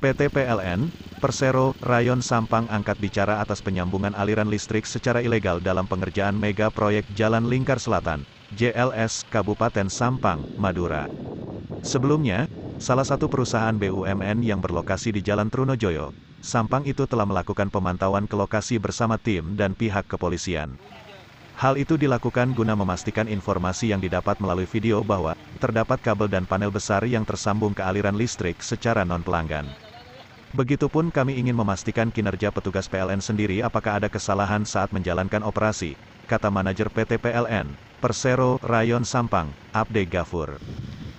PT PLN, Persero, Rayon Sampang angkat bicara atas penyambungan aliran listrik secara ilegal dalam pengerjaan mega proyek Jalan Lingkar Selatan, JLS, Kabupaten Sampang, Madura. Sebelumnya, salah satu perusahaan BUMN yang berlokasi di Jalan Trunojoyo, Sampang itu telah melakukan pemantauan ke lokasi bersama tim dan pihak kepolisian. Hal itu dilakukan guna memastikan informasi yang didapat melalui video bahwa terdapat kabel dan panel besar yang tersambung ke aliran listrik secara non-pelanggan. Begitupun kami ingin memastikan kinerja petugas PLN sendiri apakah ada kesalahan saat menjalankan operasi, kata manajer PT PLN, Persero, Rayon Sampang, Abde Gafur.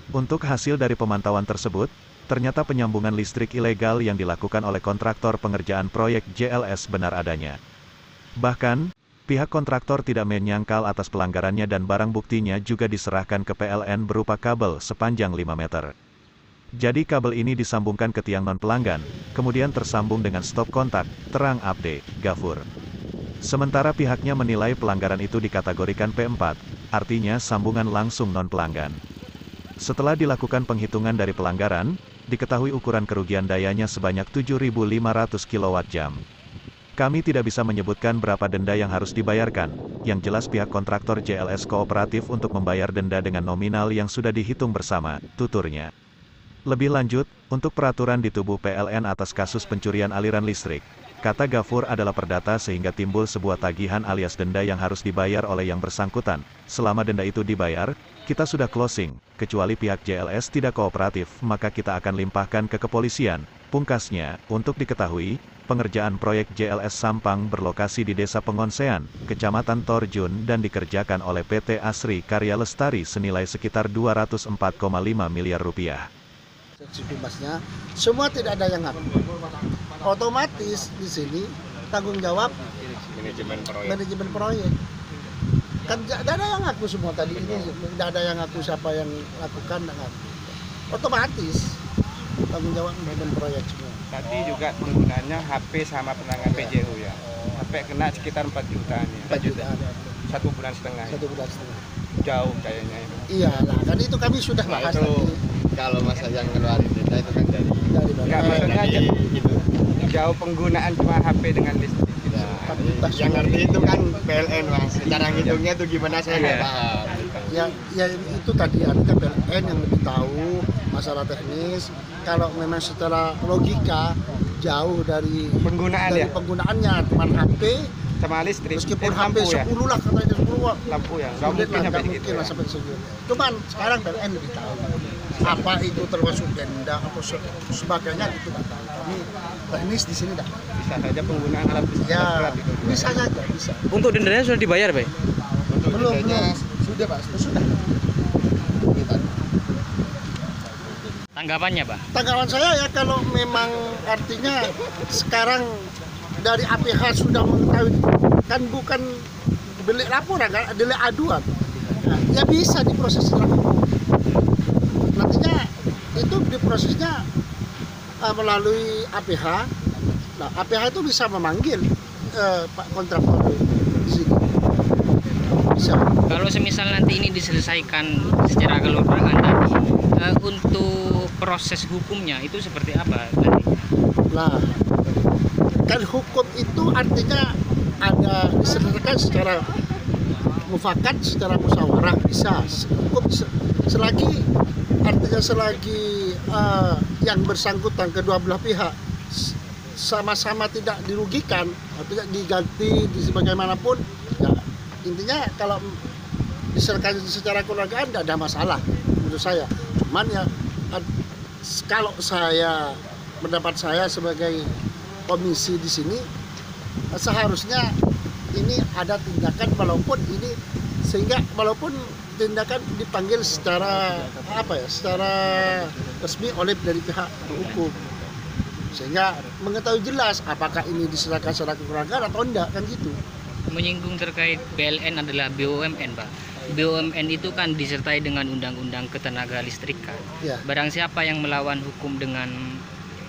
Untuk hasil dari pemantauan tersebut, ternyata penyambungan listrik ilegal yang dilakukan oleh kontraktor pengerjaan proyek JLS benar adanya. Bahkan, pihak kontraktor tidak menyangkal atas pelanggarannya dan barang buktinya juga diserahkan ke PLN berupa kabel sepanjang 5 meter. Jadi kabel ini disambungkan ke tiang non-pelanggan, kemudian tersambung dengan stop kontak, terang Abde Gafur. Sementara pihaknya menilai pelanggaran itu dikategorikan P4, artinya sambungan langsung non-pelanggan. Setelah dilakukan penghitungan dari pelanggaran, diketahui ukuran kerugian dayanya sebanyak 7.500 kWh. Kami tidak bisa menyebutkan berapa denda yang harus dibayarkan, yang jelas pihak kontraktor JLS kooperatif untuk membayar denda dengan nominal yang sudah dihitung bersama, tuturnya. Lebih lanjut, untuk peraturan di tubuh PLN atas kasus pencurian aliran listrik, kata Gafur adalah perdata sehingga timbul sebuah tagihan alias denda yang harus dibayar oleh yang bersangkutan. Selama denda itu dibayar, kita sudah closing, kecuali pihak JLS tidak kooperatif, maka kita akan limpahkan ke kepolisian. Pungkasnya, untuk diketahui, pengerjaan proyek JLS Sampang berlokasi di Desa Pengonsean, Kecamatan Torjun dan dikerjakan oleh PT Asri Karya Lestari senilai sekitar 204,5 miliar rupiah. Bebasnya, semua tidak ada yang ngaku. Otomatis di sini tanggung jawab manajemen proyek. Kan tidak ada yang ngaku semua tadi ini, tidak ada yang ngaku siapa yang lakukan, tidak ngaku. Otomatis tanggung jawab manajemen proyek semua. Tadi juga penggunaannya HP sama penanganan PJU ya. HP kena sekitar 4 jutaan ya. 4 jutaan. 1,5 bulan. 1,5 bulan. Jauh kayaknya itu. Iya lah, kan itu kami sudah bahas tadi. Kalau masa yang ngeluarin denda itu kan dari Enggak, maksudnya gitu. Jauh penggunaan cuma HP dengan listrik. Nah, yang ngerti itu kan PLN mas. Cara ngitungnya itu gimana saya nggak paham. Ya itu tadi artinya PLN yang lebih tahu masalah teknis. Kalau memang secara logika jauh dari penggunaannya cuma HP sama listrik. Meskipun HP 10 lah katanya 10 lampu ya. Nggak mungkin lah sampai segitu. Cuman sekarang PLN lebih tahu. Apa itu termasuk denda atau sebagainya itu tidak tahu. Kami teknis di sini dah. Bisa saja penggunaan alat listrik. Ya, bisa saja, bisa. Untuk dendanya sudah dibayar, Pak? Belum. Sudah, Pak. Sudah. Tanggapannya, Pak? Tanggapan saya ya kalau memang artinya sekarang dari APH sudah mengetahui kan bukan delik laporan, kan delik aduan. Nah, ya bisa diproses secara hukum. Nantinya itu diprosesnya melalui APH. Nah, APH itu bisa memanggil Pak kontraktor di sini. Bisa. Kalau semisal nanti ini diselesaikan secara keseluruhan tadi, untuk proses hukumnya itu seperti apa nanti? Nah, kan hukum itu artinya ada diselesaikan secara mufakat, secara musyawarah bisa. Hukum selagi yang bersangkutan kedua belah pihak sama-sama tidak dirugikan, artinya diganti di sebagaimanapun, ya intinya kalau diselesaikan secara kekeluargaan tidak ada masalah menurut saya. Cuman ya kalau pendapat saya sebagai komisi di sini seharusnya ini ada tindakan walaupun tindakan dipanggil secara secara resmi oleh dari pihak hukum sehingga mengetahui jelas apakah ini diserahkan secara kekeluargaan atau enggak kan gitu. Menyinggung terkait PLN adalah BUMN, Pak. BUMN itu kan disertai dengan undang-undang ketenaga listrikan. Ya. Barang siapa yang melawan hukum dengan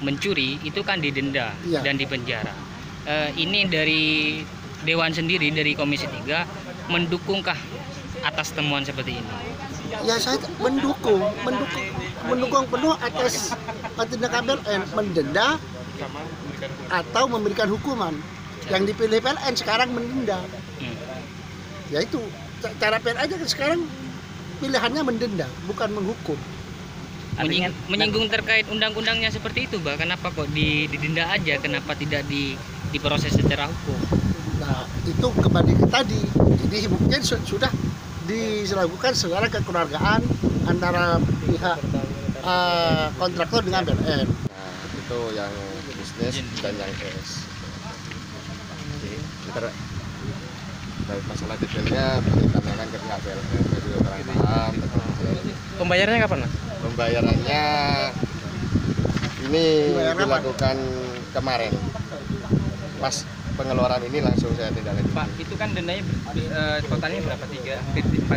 mencuri itu kan didenda dan dipenjara. Ini dari Dewan sendiri dari Komisi 3 mendukungkah atas temuan seperti ini? Ya saya mendukung penuh atas tindakan PLN, mendenda atau memberikan hukuman. Yang dipilih PLN sekarang mendenda. Ya itu cara PLN aja sekarang pilihannya mendenda, bukan menghukum. Menyinggung terkait undang-undangnya seperti itu, Mbak. Kenapa kok didenda aja? Kenapa tidak diproses secara hukum? Nah, itu kembali ke tadi. Jadi mungkin sudah dilakukan secara kekeluargaan antara pihak kontraktor dengan PLN. Nah, itu yang bisnis dan yang cash. Dari masalah detailnya ditanyakan ke pihak PLN, saya juga kurang paham. Pembayarannya kapan, Mas? Pembayarannya ini dilakukan kemarin. Pas pengeluaran ini langsung saya tindak lanjut. Pak, itu kan dendanya totalnya berapa? 4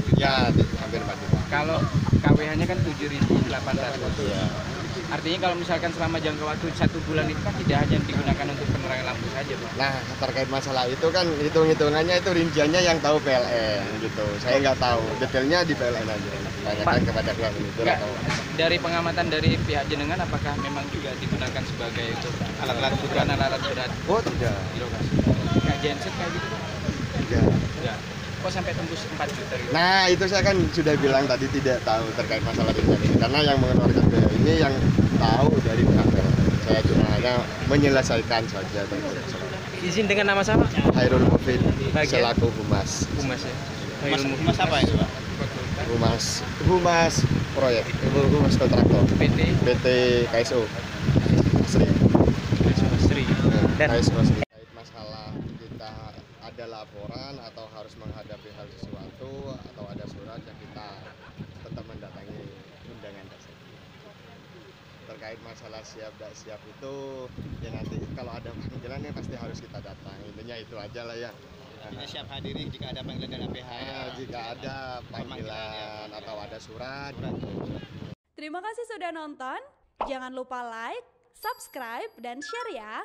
juta? Ya, hampir 4 juta. Kalau KWH-nya kan 7.800. Ya. Artinya kalau misalkan selama jangka waktu 1 bulan itu kan tidak hanya digunakan untuk penerangan lampu saja, Pak. Nah, terkait masalah itu kan hitung-hitungannya itu rinciannya yang tahu PLN gitu. Saya nggak tahu, detailnya di PLN aja. Tanyakan kepada pihak itu. Dari pengamatan dari pihak jenengan, apakah memang juga digunakan sebagai untuk alat-alat kebutuhan, alat-alat berat? Oh, tidak. Di lokasi. Kayak genset kayak gitu, Pak? Tidak. Enggak. Kok sampai tembus 4 juta gitu? Nah, itu saya kan sudah bilang tadi tidak tahu terkait masalah rincian ini. Karena yang mengeluarkan biaya ini yang tahu dari pihak PLN. Saya cuma hanya menyelesaikan saja. Izin dengan nama sama? Hairul Mufid selaku humas. Humas ya. Humas apa itu, Pak? Humas proyek, humas kontraktor. PT KSO Sri. Dan KSO Sri. Terkait masalah kita ada laporan atau harus menghadapi hal sesuatu atau ada surat yang kita tetap mendatangi undangan dasar. Terkait masalah siap tidak siap itu ya nanti kalau ada panggilan ya pasti harus kita datang. Intinya itu aja lah ya. Artinya siap hadiri jika ada panggilan dari APH. Jika ada panggilan atau ada surat. Terima kasih sudah nonton. Jangan lupa like, subscribe, dan share ya.